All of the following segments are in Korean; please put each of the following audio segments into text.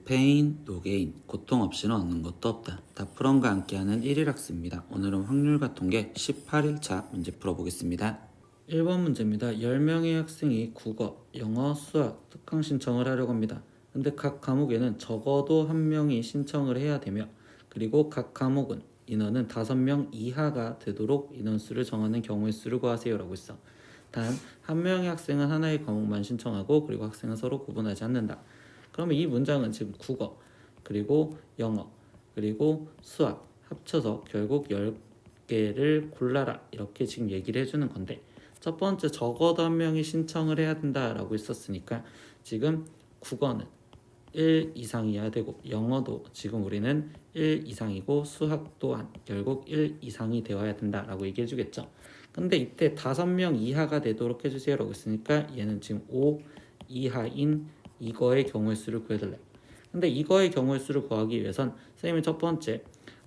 노페인, 노게인, 고통 없이는 얻는 것도 없다. 다프런과 함께하는 1일 학습입니다. 오늘은 확률과 통계 18일차 문제 풀어보겠습니다. 1번 문제입니다. 10명의 학생이 국어, 영어, 수학, 특강 신청을 하려고 합니다. 근데 각 과목에는 적어도 1명이 신청을 해야 되며, 그리고 각 과목은 인원은 5명 이하가 되도록 인원수를 정하는 경우의 수를 구하세요 라고 있어. 단, 1명의 학생은 하나의 과목만 신청하고, 그리고 학생은 서로 구분하지 않는다. 그러면 이 문장은 지금 국어, 그리고 영어, 그리고 수학 합쳐서 결국 10개를 골라라 이렇게 지금 얘기를 해주는 건데, 첫 번째 적어도 1명이 신청을 해야 된다라고 있었으니까 지금 국어는 1 이상이어야 되고, 영어도 지금 우리는 1 이상이고, 수학 또한 결국 1 이상이 되어야 된다라고 얘기해 주겠죠. 근데 이때 5명 이하가 되도록 해주세요 라고 했으니까 얘는 지금 5 이하인 이거의 경우의 수를 구해달래. 근데 이거의 경우의 수를 구하기 위해선 선생님이 첫 번째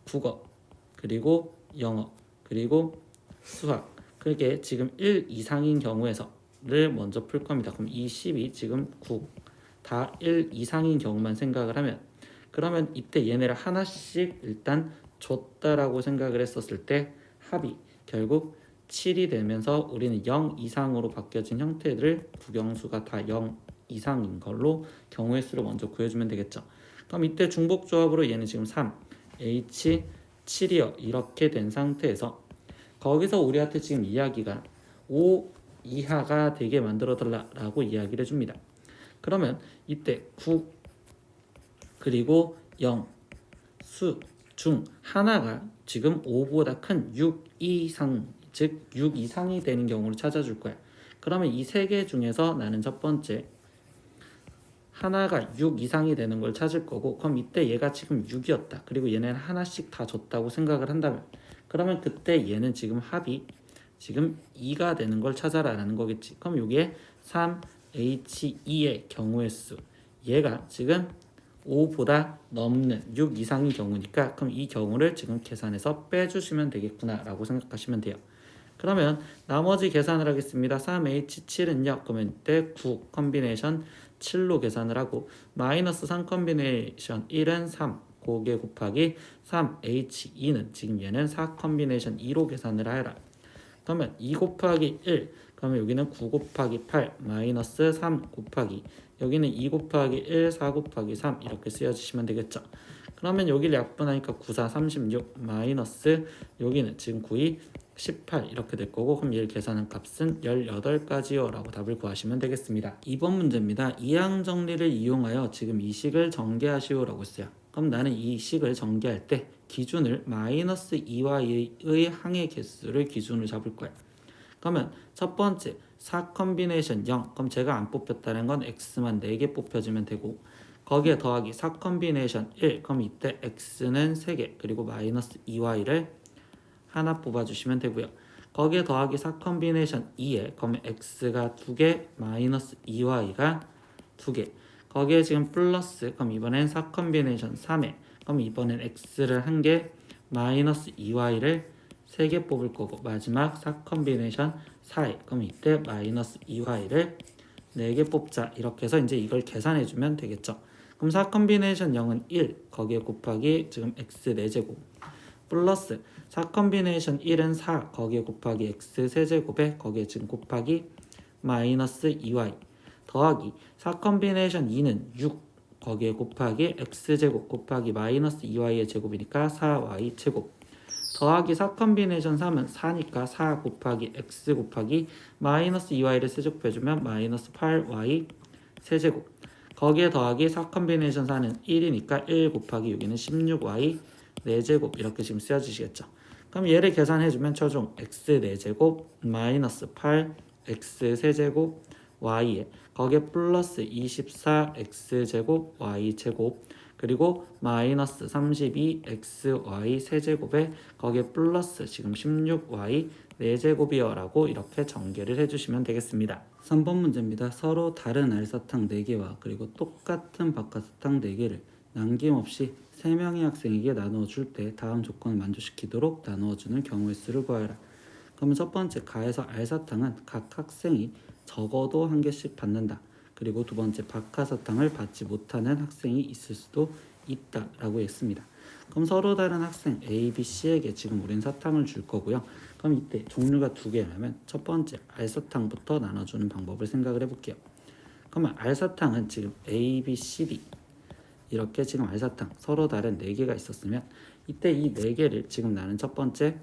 국어, 그리고 영어, 그리고 수학, 그게 지금 1 이상인 경우에서를 먼저 풀 겁니다. 그럼 이 10이 지금 9, 다 1 이상인 경우만 생각을 하면, 그러면 이때 얘네를 하나씩 일단 줬다라고 생각을 했었을 때 합이 결국 7이 되면서 우리는 0 이상으로 바뀌어진 형태들 부경수가 다 0 이상인 걸로 경우의 수를 먼저 구해주면 되겠죠. 그럼 이때 중복조합으로 얘는 지금 3, H, 7이요 이렇게 된 상태에서 거기서 우리한테 지금 이야기가 5 이하가 되게 만들어 달라고 이야기를 해줍니다. 그러면 이때 9 그리고 0, 수, 중 하나가 지금 5보다 큰 6 이상, 즉 6 이상이 되는 경우를 찾아줄 거야. 그러면 이 세 개 중에서 나는 첫 번째 하나가 6 이상이 되는 걸 찾을 거고, 그럼 이때 얘가 지금 6이었다. 그리고 얘는 하나씩 다 줬다고 생각을 한다면, 그러면 그때 얘는 지금 합이 지금 2가 되는 걸 찾아라 라는 거겠지. 그럼 여기에 3H2의 경우의 수, 얘가 지금 5보다 넘는 6 이상인 경우니까, 그럼 이 경우를 지금 계산해서 빼주시면 되겠구나 라고 생각하시면 돼요. 그러면 나머지 계산을 하겠습니다. 3H7은요, 그러면 이때 9 컨비네이션 7로 계산을 하고, 마이너스 3 컨비네이션 1은 3, 그게 곱하기 3H2는 지금 얘는 4 컨비네이션 2로 계산을 하여라. 그러면 2 곱하기 1, 그러면 여기는 9 곱하기 8 마이너스 3 곱하기, 여기는 2 곱하기 1, 4 곱하기 3 이렇게 쓰여주시면 되겠죠. 그러면 여기를 약분하니까 9, 4, 36 마이너스 여기는 지금 9, 2, 18 이렇게 될 거고, 그럼 얘를 계산한 값은 18가지요 라고 답을 구하시면 되겠습니다. 2번 문제입니다. 이항 정리를 이용하여 지금 이 식을 전개하시오 라고 했어요. 그럼 나는 이 식을 전개할 때 기준을 마이너스 2와의 항의 개수를 기준으로 잡을 거야. 그러면 첫 번째 4 컨비네이션 0, 그럼 제가 안 뽑혔다는 건 x만 4개 뽑혀지면 되고, 거기에 더하기 4 컨비네이션 1, 그럼 이때 x는 3개, 그리고 마이너스 2y를 하나 뽑아주시면 되고요. 거기에 더하기 4 컨비네이션 2에, 그러면 x가 2개, 마이너스 2y가 2개, 거기에 지금 플러스, 그럼 이번엔 4 컨비네이션 3에, 그럼 이번엔 x를 1개, 마이너스 2y를 3개 뽑을 거고, 마지막 4 컨비네이션 4에, 그럼 이때 마이너스 2y를 4개 뽑자. 이렇게 해서 이제 이걸 계산해주면 되겠죠. 그럼 4 컨비네이션 0은 1, 거기에 곱하기 지금 x 4제곱, 플러스 4 컨비네이션 1은 4, 거기에 곱하기 x 세제곱에, 거기에 지금 곱하기 마이너스 2y, 더하기 4 컨비네이션 2는 6, 거기에 곱하기 x제곱 곱하기 마이너스 2y의 제곱이니까 4y 제곱, 더하기 4 컨비네이션 3은 4니까 4 곱하기 x 곱하기 마이너스 2y를 세제곱해주면 마이너스 8y 세제곱, 거기에 더하기 4 컨비네이션 4는 1이니까 1 곱하기 여기는 16y 4제곱 이렇게 지금 쓰여지시겠죠. 그럼 얘를 계산해주면 최종 x 4제곱 마이너스 8 x 세제곱 y에, 거기에 플러스 24x제곱 y제곱, 그리고 마이너스 32xy 세제곱에, 거기에 플러스 지금 16y 4제곱이요 라고 이렇게 전개를 해주시면 되겠습니다. 3번 문제입니다. 서로 다른 알사탕 4개와 그리고 똑같은 박하사탕 4개를 남김없이 3명의 학생에게 나누어 줄 때 다음 조건을 만족시키도록 나누어 주는 경우의 수를 구하여라. 그러면 첫 번째 가에서 알사탕은 각 학생이 적어도 1개씩 받는다. 그리고 두 번째 박하사탕을 받지 못하는 학생이 있을 수도 있다라고 했습니다. 그럼 서로 다른 학생 A, B, C에게 지금 우린 사탕을 줄 거고요. 그럼 이때 종류가 두 개라면 첫 번째 알사탕부터 나눠주는 방법을 생각을 해볼게요. 그러면 알사탕은 지금 A, B, C, D 이렇게 지금 알사탕 서로 다른 4개가 있었으면 이때 이 4개를 지금 나는 첫 번째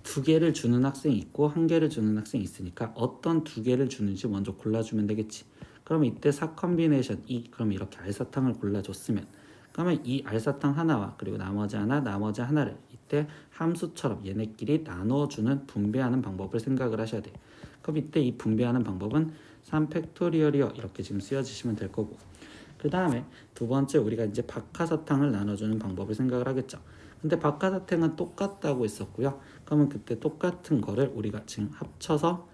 2개를 주는 학생이 있고 1개를 주는 학생이 있으니까 어떤 2개를 주는지 먼저 골라주면 되겠지. 그럼 이때 4 컴비네이션 2 그럼 이렇게 알사탕을 골라줬으면 그러면 이 알사탕 하나와 그리고 나머지 하나를 이때 함수처럼 얘네끼리 나눠주는 분배하는 방법을 생각을 하셔야 돼. 그럼 이때 이 분배하는 방법은 3팩토리얼이요 이렇게 지금 쓰여주시면 될 거고 그 다음에 두 번째 우리가 이제 박하사탕을 나눠주는 방법을 생각을 하겠죠. 근데 박하사탕은 똑같다고 했었고요. 그러면 그때 똑같은 거를 우리가 지금 합쳐서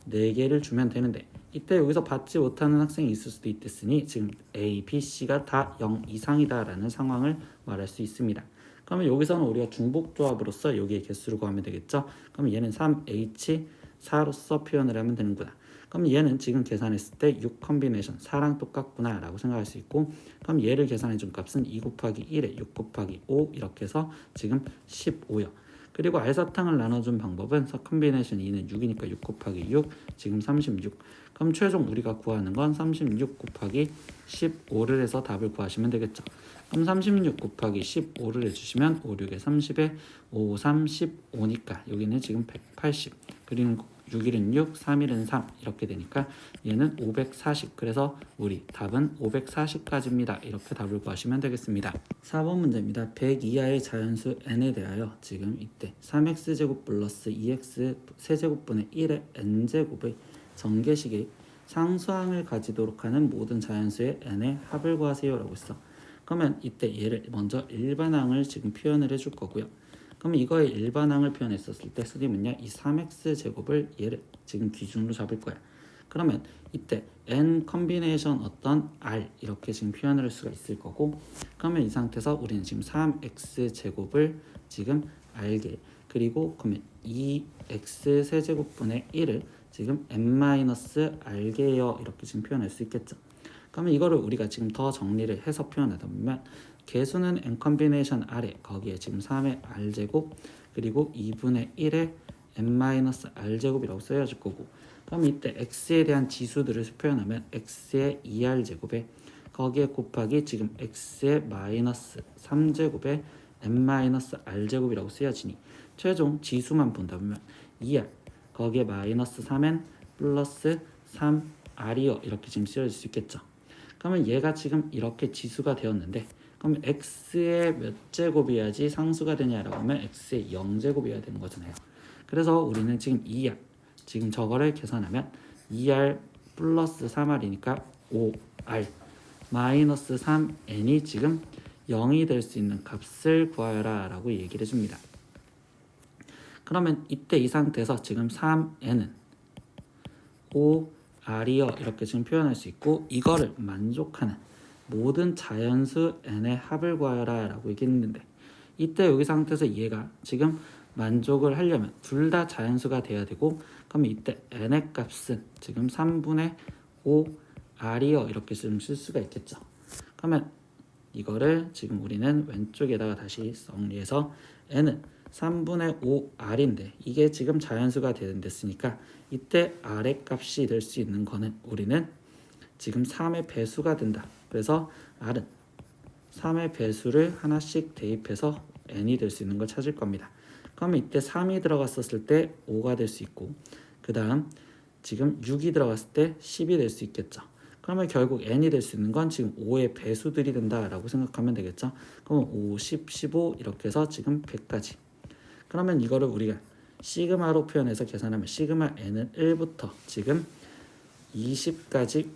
4개를 주면 되는데 이때 여기서 받지 못하는 학생이 있을 수도 있댔으니 지금 A, B, C가 다 0 이상이다 라는 상황을 말할 수 있습니다. 그러면 여기서는 우리가 중복조합으로서 여기에 개수를 구하면 되겠죠. 그러면 얘는 3H 4로서 표현을 하면 되는구나. 그럼 얘는 지금 계산했을 때 6 컴비네이션 4랑 똑같구나 라고 생각할 수 있고 그럼 얘를 계산해 준 값은 2 곱하기 1에 6 곱하기 5 이렇게 해서 지금 15요. 그리고 알사탕을 나눠준 방법은 4 컴비네이션 2는 6이니까 6 곱하기 6 지금 36. 그럼 최종 우리가 구하는 건 36 곱하기 15를 해서 답을 구하시면 되겠죠. 그럼 36 곱하기 15를 해주시면 5, 6에 30에 5, 3, 15니까 여기는 지금 180 그리고 6일은 6, 3일은 3 이렇게 되니까 얘는 540 그래서 우리 답은 540까지입니다. 이렇게 답을 구하시면 되겠습니다. 4번 문제입니다. 100 이하의 자연수 n에 대하여 지금 이때 3x제곱 플러스 2x 세제곱분의 1의 n제곱의 전개식의 상수항을 가지도록 하는 모든 자연수의 n의 합을 구하세요 라고 했어. 그러면 이때 얘를 먼저 일반항을 지금 표현을 해줄 거고요. 그럼 이거의 일반항을 표현했었을 때 쓰리면요 이 3x제곱을 얘를 지금 기준으로 잡을 거야. 그러면 이때 n 컴비네이션 어떤 r 이렇게 지금 표현을 할 수가 있을 거고 그러면 이 상태에서 우리는 지금 3x제곱을 지금 r개 그리고 그러면 2x 세제곱분의 1을 지금 n-r개요 이렇게 지금 표현할 수 있겠죠. 그러면 이거를 우리가 지금 더 정리를 해서 표현하다 보면 개수는 n 컴비네이션 r에 거기에 지금 3의 r제곱 그리고 2분의 1의 n-r제곱이라고 써야될 거고 그럼 이때 x에 대한 지수들을 표현하면 x의 2r제곱에 거기에 곱하기 지금 x의 마이너스 3제곱에 n-r제곱이라고 쓰여지니 최종 지수만 본다면 2r 거기에 마이너스 3n 플러스 3r이요 이렇게 지금 쓰여질 수 있겠죠. 그러면 얘가 지금 이렇게 지수가 되었는데 그럼 x의 몇 제곱이어야지 상수가 되냐라고 하면 x의 0제곱이어야 되는 거잖아요. 그래서 우리는 지금 2r 지금 저거를 계산하면 2r 플러스 3r이니까 5r 마이너스 3n이 지금 0이 될 수 있는 값을 구하여라 라고 얘기를 해줍니다. 그러면 이때 이 상태에서 지금 3n은 5r이요 이렇게 지금 표현할 수 있고 이거를 만족하는 모든 자연수 n의 합을 구하여라 라고 얘기했는데 이때 여기 상태에서 얘가 지금 만족을 하려면 둘 다 자연수가 돼야 되고 그럼 이때 n의 값은 지금 3분의 5r이요 이렇게 좀 쓸 수가 있겠죠. 그러면 이거를 지금 우리는 왼쪽에다가 다시 정리해서 n은 3분의 5r인데 이게 지금 자연수가 됐으니까 이때 r의 값이 될 수 있는 거는 우리는 지금 3의 배수가 된다. 그래서 r은 3의 배수를 하나씩 대입해서 n이 될 수 있는 걸 찾을 겁니다. 그러면 이때 3이 들어갔었을 때 5가 될 수 있고 그 다음 지금 6이 들어갔을 때 10이 될 수 있겠죠. 그러면 결국 n이 될 수 있는 건 지금 5의 배수들이 된다라고 생각하면 되겠죠. 그럼 5, 10, 15 이렇게 해서 지금 100까지. 그러면 이거를 우리가 시그마로 표현해서 계산하면 시그마 n은 1부터 지금 20까지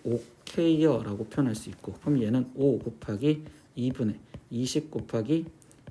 5k요 라고 표현할 수 있고 그럼 얘는 5 곱하기 2분의 20 곱하기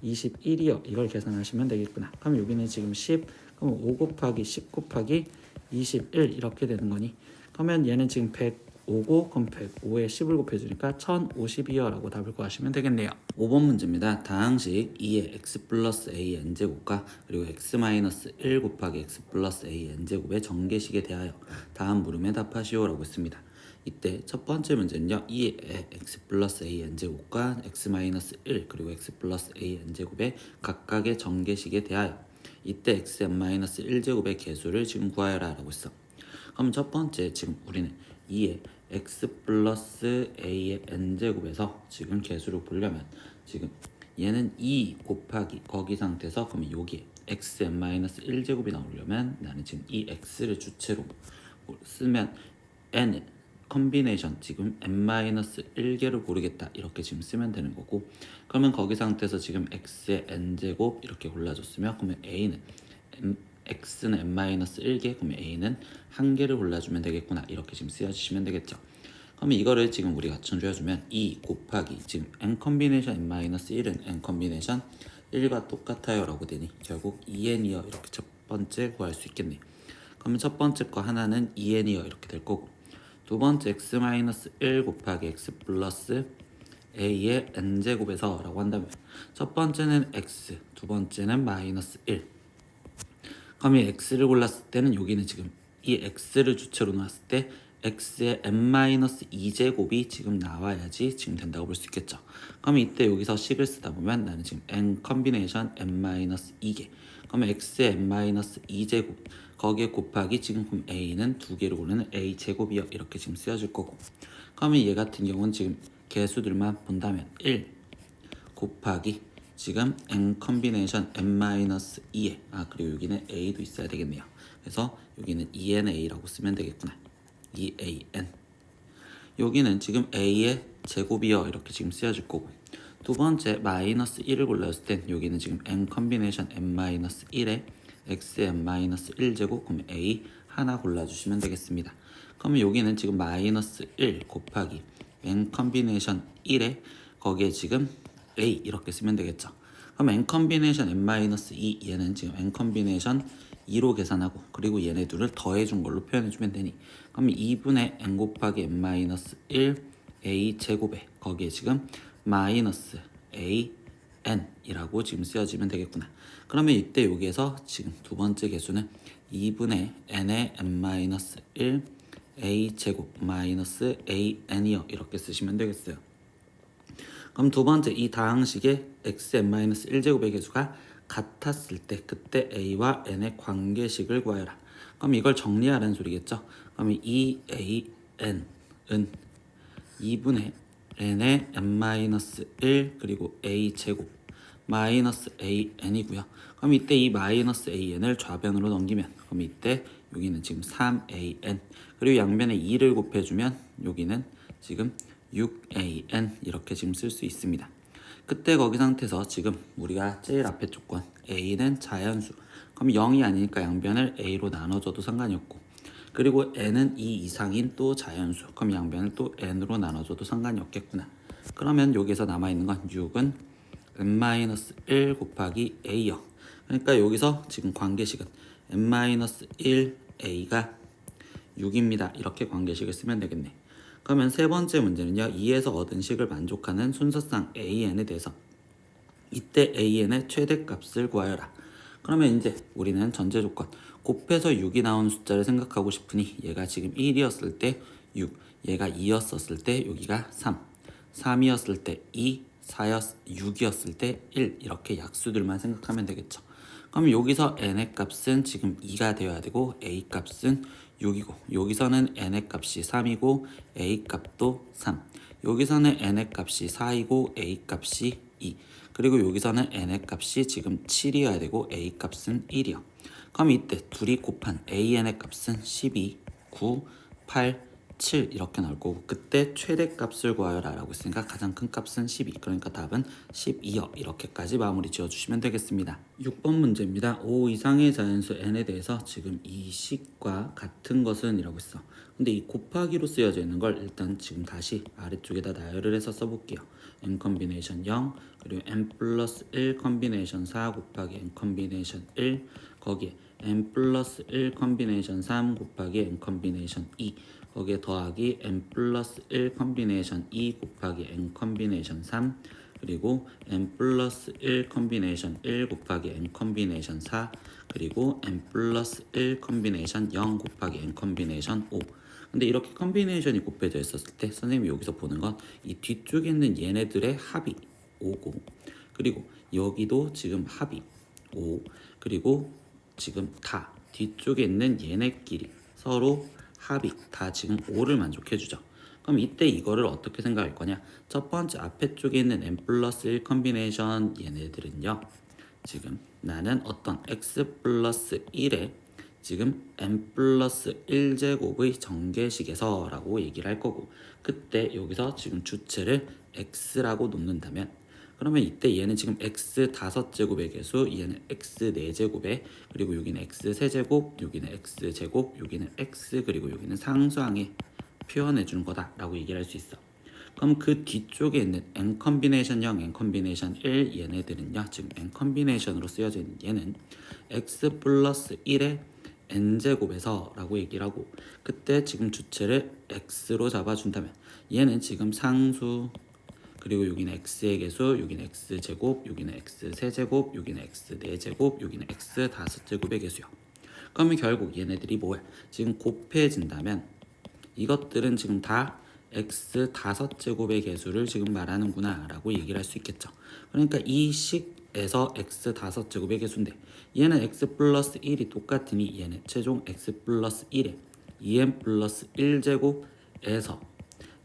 21이요 이걸 계산하시면 되겠구나. 그럼 여기는 지금 10 그럼 5 곱하기 10 곱하기 21 이렇게 되는 거니 그러면 얘는 지금 105고 그럼 105에 10을 곱해주니까 1052요 라고 답을 구하시면 되겠네요. 5번 문제입니다. 다항식 2의 x 플러스 a n제곱과 그리고 x 마이너스 1 곱하기 x 플러스 a n제곱의 전개식에 대하여 다음 물음에 답하시오 라고 했습니다. 이때 첫 번째 문제는요. 2의 x 플러스 a n제곱과 x 마이너스 1 그리고 x 플러스 a n제곱의 각각의 전개식에 대하여 이때 xn 마이너스 1제곱의 개수를 지금 구하여라 라고 했어. 그럼 첫 번째 지금 우리는 2의 x 플러스 a의 n제곱에서 지금 개수를 보려면 지금 얘는 2 곱하기 거기 상태에서 그러면 여기에 xn 마이너스 1제곱이 나오려면 나는 지금 이 x를 주체로 쓰면 n 컨비네이션 지금 n-1개를 고르겠다 이렇게 지금 쓰면 되는 거고, 그러면 거기 상태에서 지금 x의 n제곱 이렇게 골라줬으면 그러면 a는 x는 n-1개 그러면 a는 1개를 골라주면 되겠구나 이렇게 지금 쓰여주시면 되겠죠. 그러면 이거를 지금 우리가 정조해주면 2 곱하기 지금 n 컨비네이션 n-1은 n 컨비네이션 1과 똑같아요 라고 되니 결국 2n이요 이렇게 첫 번째 구할 수 있겠네. 그러면 첫 번째 거 하나는 2n이요 이렇게 될 거고, 두 번째 x-1 곱하기 x 플러스 a의 n제곱에서 라고 한다면 첫 번째는 x, 두 번째는 마이너스 1. 그럼 이 x를 골랐을 때는 여기는 지금 이 x를 주체로 놨을 때 x의 n-2제곱이 지금 나와야지 지금 된다고 볼 수 있겠죠. 그럼 이때 여기서 식을 쓰다 보면 나는 지금 n 컨비네이션 n-2개 그러면 x의 n-2제곱 거기에 곱하기 지금 그럼 a는 두 개를 고르는 a 제곱이요 이렇게 지금 쓰여질 거고, 그러면 얘 같은 경우는 지금 개수들만 본다면 1 곱하기 지금 n 컨비네이션 n-2에 그리고 여기는 a도 있어야 되겠네요. 그래서 여기는 2na라고 쓰면 되겠구나. 2an 여기는 지금 a의 제곱이요 이렇게 지금 쓰여질 거고, 두 번째 마이너스 1을 골랐을 땐 여기는 지금 n 컨비네이션 n-1에 xn-1제곱 그럼 a 하나 골라주시면 되겠습니다. 그러면 여기는 지금 마이너스 1 곱하기 n 컨비네이션 1에 거기에 지금 a 이렇게 쓰면 되겠죠. 그럼 n 컨비네이션 n-2 얘는 지금 n 컨비네이션 2로 계산하고 그리고 얘네 둘을 더해준 걸로 표현해주면 되니 그러면 2분의 n 곱하기 n-1 a 제곱에 거기에 지금 마이너스 a n 이라고 지금 쓰여지면 되겠구나. 그러면 이때 여기에서 지금 두 번째 개수는 2분의 n의 n-1 a 제곱 마이너스 a n이요 이렇게 쓰시면 되겠어요. 그럼 두 번째 이 다항식의 xn-1제곱의 개수가 같았을 때 그때 a와 n의 관계식을 구하여라. 그럼 이걸 정리하라는 소리겠죠. 그러면 이 an은 2분의 n의 n-1 그리고 a 제곱 마이너스 an이고요. 그럼 이때 이 마이너스 an을 좌변으로 넘기면 그럼 이때 여기는 지금 3an 그리고 양변에 2를 곱해주면 여기는 지금 6an 이렇게 지금 쓸 수 있습니다. 그때 거기 상태에서 지금 우리가 제일 앞에 조건 a는 자연수 그럼 0이 아니니까 양변을 a로 나눠줘도 상관이 없고, 그리고 n은 2 이상인 또 자연수 그럼 양변을 또 n으로 나눠줘도 상관이 없겠구나. 그러면 여기서 남아있는 건 6은 n-1 곱하기 a요. 그러니까 여기서 지금 관계식은 n-1 a가 6입니다 이렇게 관계식을 쓰면 되겠네. 그러면 세 번째 문제는요. 2에서 얻은 식을 만족하는 순서상 an에 대해서 이때 an의 최대값을 구하여라. 그러면 이제 우리는 전제 조건 곱해서 6이 나온 숫자를 생각하고 싶으니 얘가 지금 1이었을 때 6, 얘가 2였었을 때 여기가 3, 3이었을 때 2, 6이었을 때 1 이렇게 약수들만 생각하면 되겠죠. 그럼 여기서 n의 값은 지금 2가 되어야 되고 a 값은 6이고 여기서는 n의 값이 3이고 a 값도 3, 여기서는 n의 값이 4이고 a 값이 2, 그리고 여기서는 n의 값이 지금 7이어야 되고 a 값은 1이요. 그럼 이때 둘이 곱한 an의 값은 12, 9, 8, 7 이렇게 나올 거고 그때 최대값을 구하여라 라고 했으니까 가장 큰 값은 12 그러니까 답은 12요 이렇게까지 마무리 지어주시면 되겠습니다. 6번 문제입니다. 5 이상의 자연수 n에 대해서 지금 이 식과 같은 것은 이라고 했어. 근데 이 곱하기로 쓰여져 있는 걸 일단 지금 다시 아래쪽에다 나열을 해서 써볼게요. n 컨비네이션 0 그리고 n 플러스 1 컨비네이션 4 곱하기 n 컨비네이션 1 거기에 n 플러스 1 컨비네이션 3 곱하기 n 컨비네이션 2 거기에 더하기 n 플러스 1 컨비네이션 2 곱하기 n 컨비네이션 3 그리고 n 플러스 1 컨비네이션 1 곱하기 n 컨비네이션 4 그리고 n 플러스 1 컨비네이션 0 곱하기 n 컨비네이션 5 근데 이렇게 컨비네이션이 곱해져 있었을 때 선생님이 여기서 보는 건 이 뒤쪽에 있는 얘네들의 합이 5고, 그리고 여기도 지금 합이 5, 그리고 지금 다 뒤쪽에 있는 얘네끼리 서로 합이 다 지금 5를 만족해주죠. 그럼 이때 이거를 어떻게 생각할 거냐? 첫 번째 앞에 쪽에 있는 n 플러스 1 컨비네이션 얘네들은요, 지금 나는 어떤 x 플러스 1에 지금 n 플러스 1제곱의 전개식에서 라고 얘기를 할 거고, 그때 여기서 지금 주체를 x라고 놓는다면, 그러면 이때 얘는 지금 x 5제곱의 개수, 얘는 x 4제곱에, 그리고 여기는 x 3제곱, 여기는 x 제곱, 여기는 x, 그리고 여기는 상수항에 표현해 주는 거다라고 얘기를 할 수 있어. 그럼 그 뒤쪽에 있는 n 컨비네이션 0, n 컨비네이션 1 얘네들은요, 지금 n 컨비네이션으로 쓰여져 있는 얘는 x 플러스 1의 n제곱에서 라고 얘기를 하고, 그때 지금 주체를 x로 잡아준다면 얘는 지금 상수, 그리고 여기는 x의 개수, 여기는 x제곱, 여기는 x 세제곱, 여기는 x 4제곱, 여기는 x 5제곱의 개수요. 그러면 결국 얘네들이 뭐야? 지금 곱해진다면 이것들은 지금 다 x 5제곱의 개수를 지금 말하는구나 라고 얘기를 할 수 있겠죠. 그러니까 이 식에서 x 5제곱의 개수인데 얘는 x 플러스 1이 똑같으니 얘는 최종 x 플러스 1에 2n 플러스 1제곱에서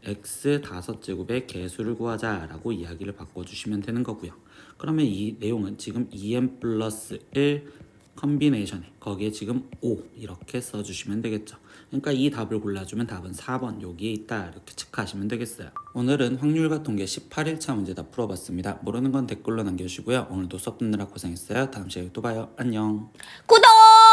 x 5제곱의 개수를 구하자라고 이야기를 바꿔주시면 되는 거고요. 그러면 이 내용은 지금 2n 플러스 1 컨비네이션에 거기에 지금 5 이렇게 써주시면 되겠죠. 그러니까 이 답을 골라주면 답은 4번 여기에 있다 이렇게 체크하시면 되겠어요. 오늘은 확률과 통계 18일차 문제 다 풀어봤습니다. 모르는 건 댓글로 남겨주시고요. 오늘도 수업 듣느라 고생했어요. 다음 시간에 또 봐요. 안녕. 구독!